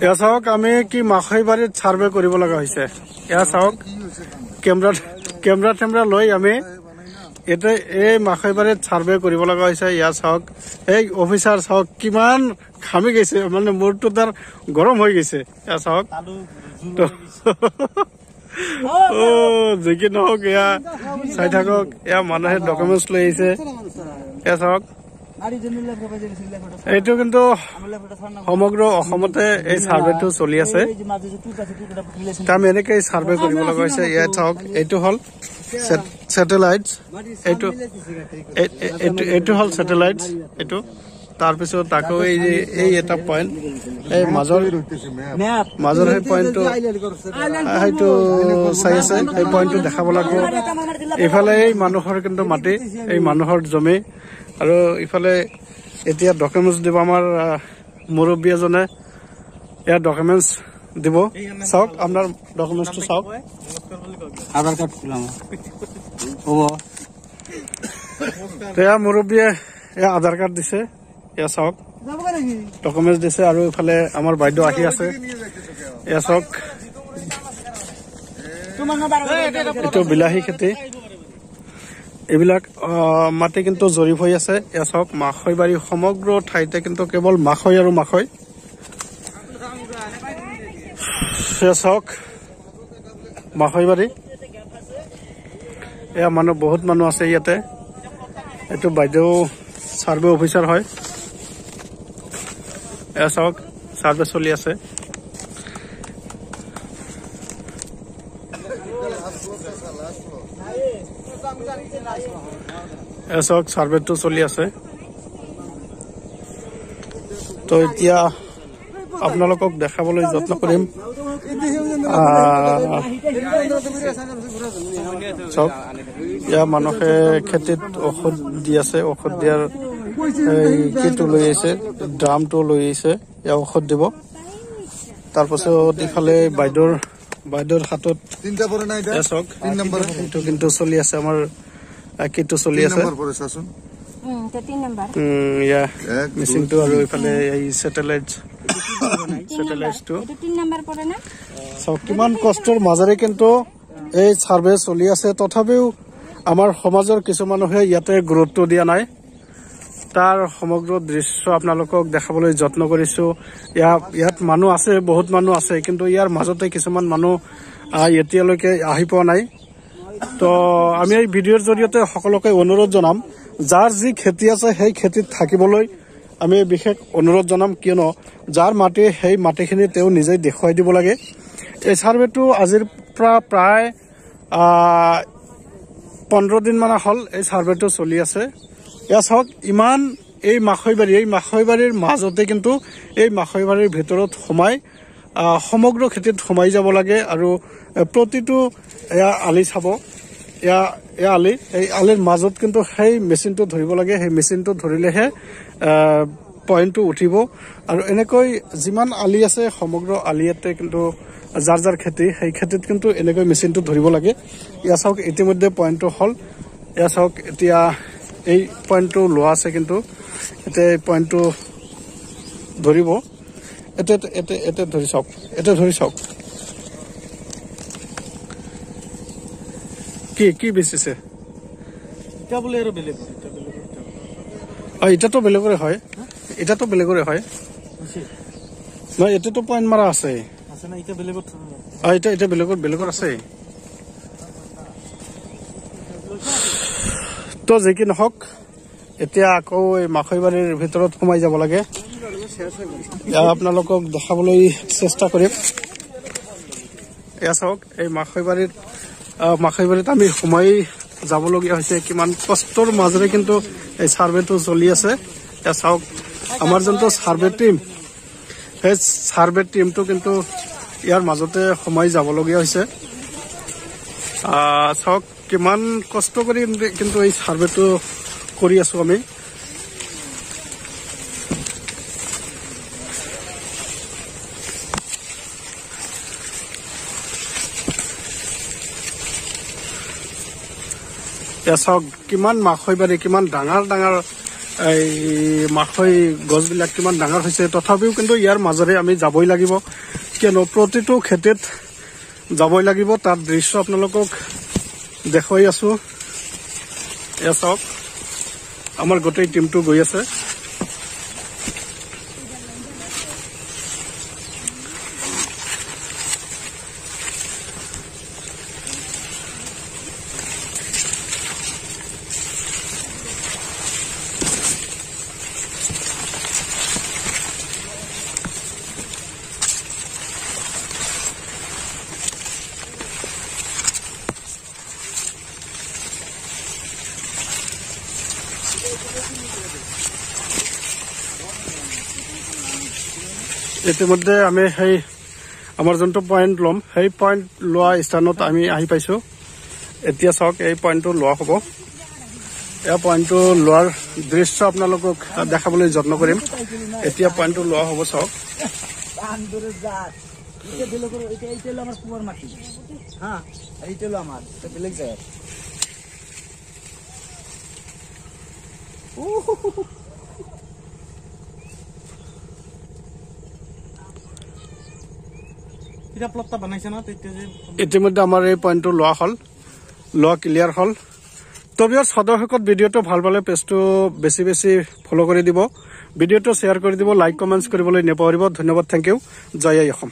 এয়া চাওক আমি কি মাখৈবাৰীত ছাৰ্ভে কৰিব লগা হৈছে। এয়া চাওক কেমেৰা লৈ আমি এতিয়া এই মাখৈবাৰীত ছাৰ্ভে কৰিব লগা হৈছে। এয়া চাওক এই অফিচাৰ চাওক কিমান ঘামি গৈছে, মানে মূৰটো তাৰ গৰম হৈ গৈছে। এয়া চাওক যি কি নহওক এয়া চাই থাকক। এয়া মানুহে ডকুমেণ্টছ লৈ আহিছে। এয়া চাওক এইটো কিন্তু সমগ্ৰ অসমতে এই ছাৰ্ভেটো চলি আছে। আমি এনেকৈ ছাৰ্ভে কৰিব লগা হৈছে। ইয়াত চাওক এইটো হ'ল ছেটেলাইট, এইটো হ'ল ছেটেলাইট এইটো। তাৰপিছত আকৌ এই এটা পইণ্ট, এই মাজৰ সেই পইণ্টটো সেইটো চাই আছে, এই পইণ্টটো দেখাব লাগিব। ইফালে এই মানুহৰ কিন্তু মাটি, এই মানুহৰ জমি, আৰু ইফালে এতিয়া ডকুমেণ্টছ দিব আমাৰ মুৰব্বী এজনে। ইয়াৰ ডকুমেণ্টছ দিব। চাওক আপোনাৰ ডকুমেণ্টছটো চাওক। আধাৰ কাৰ্ড খোলা হ'ব। এয়া মুৰব্বীয়ে এয়া আধাৰ কাৰ্ড দিছে। এয়া চাওক ডকুমেণ্টছ দিছে। আৰু ইফালে আমাৰ বাইদেউ আহি আছে। এয়া চাওক এইটো বিলাহী খেতি, এইবিলাক মাটি কিন্তু জৰীপ হৈ আছে। এয়া চাওক মাখৈবাৰী সমগ্ৰ ঠাইতে কিন্তু কেৱল মাখৈ আৰু মাখৈ। এয়া চাওক মাখৈবাৰী, এয়া মানুহ বহুত মানুহ আছে ইয়াতে। এইটো বাইদেউ ছাৰ্ভে অফিচাৰ হয়। এয়া চাওক ছাৰ্ভে চলি আছে। এয়া চাওক ছাৰ্ভেটো চলি আছে। তো এতিয়া আপোনালোকক দেখাবলৈ যত্ন কৰিম। চাওক ইয়াৰ মানুহে খেতিত ঔষধ দি আছে। ঔষধ দিয়াৰ কিটো লৈ আহিছে, ড্ৰামটো লৈ আহিছে। ইয়াৰ ঔষধ দিব। তাৰপাছত ইফালে বাইদেউৰ হাতত চাওক এইটো কিন্তু চলি আছে, আমাৰ কিটো চলি আছে মেচিনটো। আৰু ইফালে এই ছেটেলাইটটো চাওক কিমান কষ্টৰ মাজেৰে কিন্তু এই ছাৰ্ভে চলি আছে। তথাপিও আমাৰ সমাজৰ কিছু মানুহে ইয়াতে গুৰুত্ব দিয়া নাই। তাৰ সমগ্ৰ দৃশ্য আপোনালোকক দেখাবলৈ যত্ন কৰিছো। ইয়াত মানুহ আছে, বহুত মানুহ আছে, কিন্তু ইয়াৰ মাজতে কিছুমান মানুহ এতিয়ালৈকে আহি পোৱা নাই। তো আমি এই ভিডিঅ'ৰ জৰিয়তে সকলোকে অনুৰোধ জনাম, যাৰ যি খেতি আছে সেই খেতিত থাকিবলৈ আমি বিশেষ অনুৰোধ জনাম। কিয়নো যাৰ মাটি, সেই মাটিখিনি তেওঁ নিজেই দেখুৱাই দিব লাগে। এই ছাৰ্ভেটো আজিৰ পৰা প্ৰায় 15 দিন মান হ'ল এই ছাৰ্ভেটো চলি আছে। এয়া চাওক ইমান এই মাখৈবাৰীৰ মাজতে কিন্তু এই মাখৈবাৰীৰ ভিতৰত সোমাই সমগ্ৰ খেতিত সোমাই যাব লাগে। আৰু প্ৰতিটো এয়া আলি চাব, এয়া আলি, এই আলিৰ মাজত কিন্তু সেই মেচিনটো ধৰিব লাগে। সেই মেচিনটো ধৰিলেহে পইণ্টটো উঠিব। আৰু এনেকৈ যিমান আলি আছে সমগ্ৰ আলিয়াতে কিন্তু যাৰ খেতি, সেই খেতিত কিন্তু এনেকৈ মেচিনটো ধৰিব লাগে। এয়া চাওক ইতিমধ্যে পইণ্টটো হ'ল। এয়া চাওক এতিয়া এই পইণ্টটো লোৱা আছে, কিন্তু এতিয়া এই পইণ্টটো ধৰিব। এতিয়া ধৰি চাওক কি বেচিছে। এতিয়াতো বেলেগৰে হয়, নহয় এতিয়াতো পইণ্ট মাৰা আছে। এতিয়া বেলেগৰ আছে। তো যি কি নহওক এতিয়া আকৌ এই মাখৈবাৰীৰ ভিতৰত সোমাই যাব লাগে। আপোনালোকক দেখাবলৈ চেষ্টা কৰিম। এয়া চাওক এই মাখৈবাৰীত আমি সোমাই যাবলগীয়া হৈছে। কিমান কষ্টৰ মাজেৰে কিন্তু এই ছাৰ্ভেটো চলি আছে। এয়া চাওক আমাৰ যোনটো ছাৰ্ভে টিম, সেই ছাৰ্ভে টিমটো কিন্তু ইয়াৰ মাজতে সোমাই যাবলগীয়া হৈছে। চাওক কিমান কষ্ট কৰি কিন্তু এই ছাৰ্ভেটো কৰি আছো আমি। এয়া চাওক কিমান মাখৈবাৰী, কিমান ডাঙৰ এই মাকৈ গছবিলাক কিমান ডাঙৰ হৈছে তথাপিও কিন্তু ইয়াৰ মাজেৰে আমি যাবই লাগিব কিয়নো প্ৰতিটো খেতিত যাবই লাগিব তাৰ দৃশ্য আপোনালোকক দেখুৱাই আছো এয়া চাওক আমাৰ গোটেই টিমটো গৈ আছে ইতিমধ্যে আমি সেই আমাৰ যোনটো পইণ্ট ল'ম সেই পইণ্ট লোৱা স্থানত আমি আহি পাইছোঁ এতিয়া চাওক এই পইণ্টটো লোৱা হ'ব এই পইণ্টটো লোৱাৰ দৃশ্য আপোনালোকক দেখাবলৈ যত্ন কৰিম এতিয়া পইণ্টটো লোৱা হ'ব চাওক ইতিমধ্যে আমাৰ এই পইণ্টটো লোৱা হ'ল লোৱা ক্লিয়াৰ হ'ল তবে সদস্যসকল ভিডিঅ'টো ভাল পালে পেজটো বেছি বেছি ফ'ল' কৰি দিব ভিডিঅ'টো শ্বেয়াৰ কৰি দিব লাইক কমেণ্টছ কৰিবলৈ নাপাহৰিব ধন্যবাদ থেংক ইউ জয় আই অসম